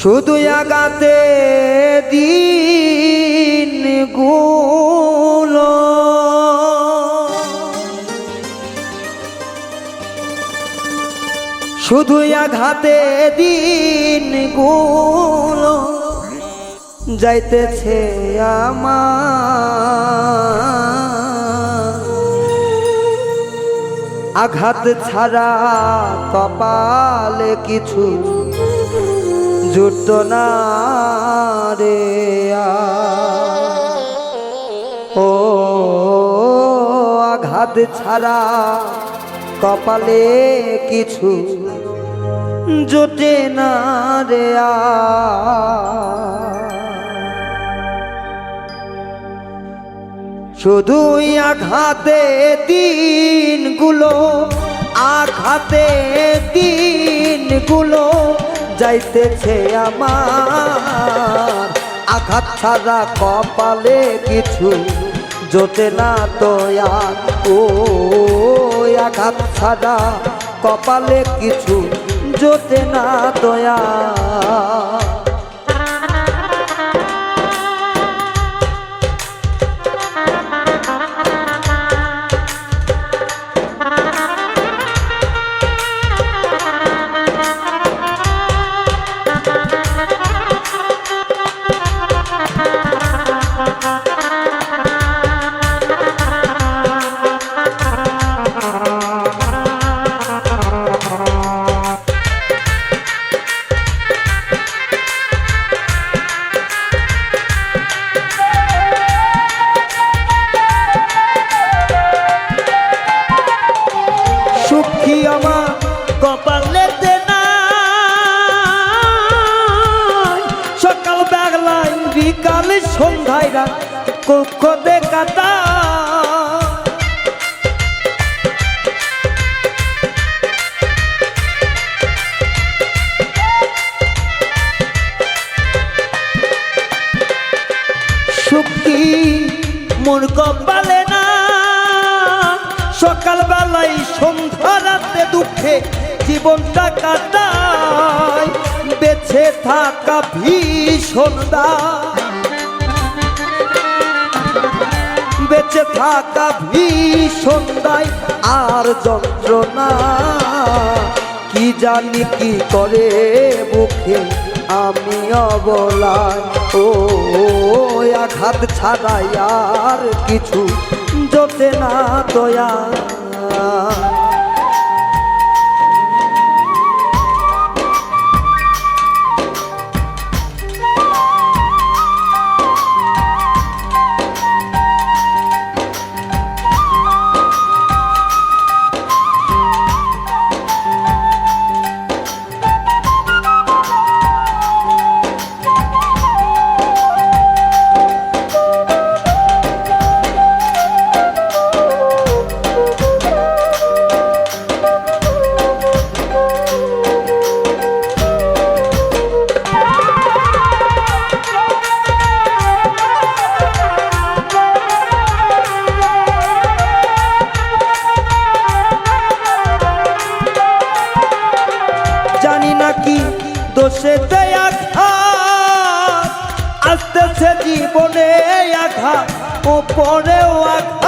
শুধু আঘাতে দিন গুলো শুধু আঘাতে দিন গুলো যাইতেছে আমার আঘাত ছাড়া কপালে কিছু জুটত না রে ও আঘাত ছাড়া কপালে কিছু জোটে না রে শুধুই আঘাতে দিনগুলো আঘাতে দিনগুলো যাইতেছে আমার আঘাত ছাড়া কপালে কিছু জোটে না দয়া ও আঘাত ছাড়া কপালে কিছু জোটে না দয়া কপালেতে নাই সকাল বেলায় বিকাল সন্ধ্যায় রাত কক্ষ দেখাতা সুখী মোর কপালে না সকাল বেলায় সন্ধ্যা রাতে দুঃখে জীবনটা কাটায় বেঁচে থাকা ভীষণ বেঁচে থাকা ভীষণ দায় আর যন্ত্রণা কি জানি কি করে বুকে আমি অবলায় ও আঘাত ছাড়াই আর কিছু জোটে না দয়া দোষেতে আঘাত আসতেছে জীবনে আঘাত ওপরেও আঘাত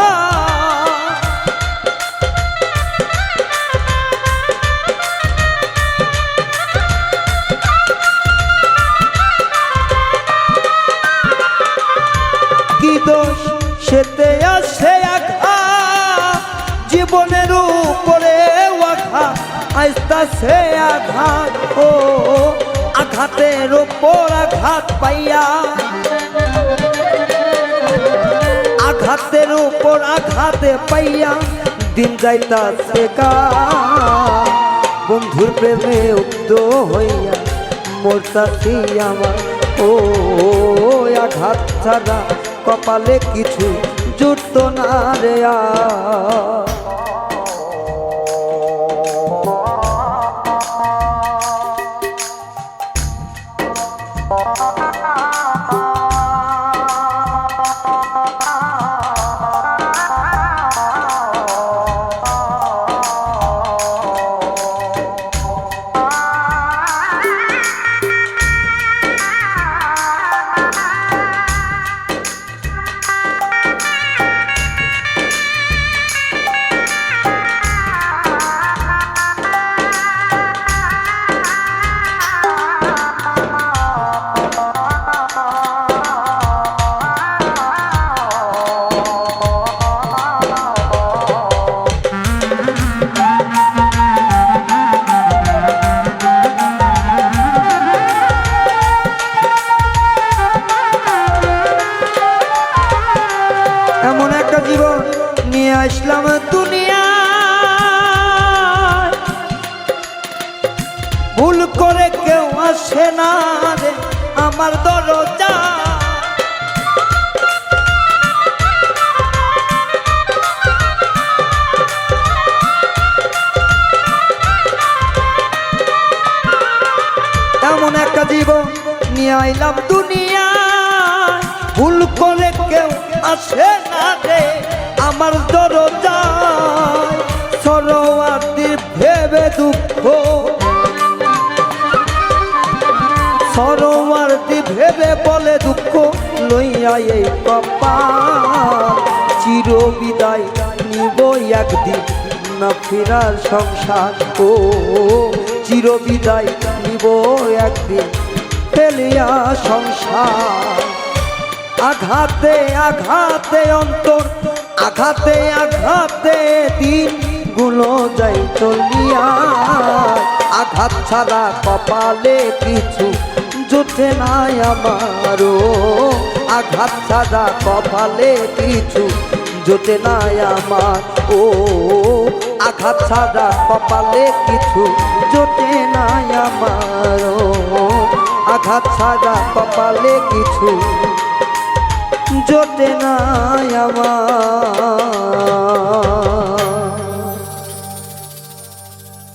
কি দোষ সেতে আসে আঘাত জীবনের উপরেও আঘাত আসতেছে আঘাত ও আঘাতের ওপর আঘাত পাইয়া আঘাতের উপর আঘাতে পাইয়া দিন যাইতাছে বন্ধুর প্রেমে উদ্ধ হইয়া মরতাছি আমার ও আঘাত ছাড়া কপালে কিছু জুটত না রে আমার দরজা। এমন একটা জীবন নিয়ে আইলাম দুনিয়া, ভুল করে কেউ আসে না রে আমার দরজায়। সরোয়ার্দি ভেবে দুঃখ, সরোয়ার্দি ভেবে বলে দুঃখ লইয়া এই কপাল। চির বিদায় নিব একদিন না ফেরার সংসার। ও চির বিদায় নিব একদিন ফেলিয়া সংসার। আঘাতে আঘাতে অন্তর, আঘাতে আঘাতে দিনগুলো যাই চলিয়া। আঘাত ছাড়া কপালে কিছু জোটে নাই আমারও, আঘাত ছাড়া কপালে কিছু জোটে নাই আমার। ও আঘাত ছাড়া কপালে কিছু জোটে নাই আমারও, আঘাত ছাড়া কপালে কিছু জোটে নাই আমার।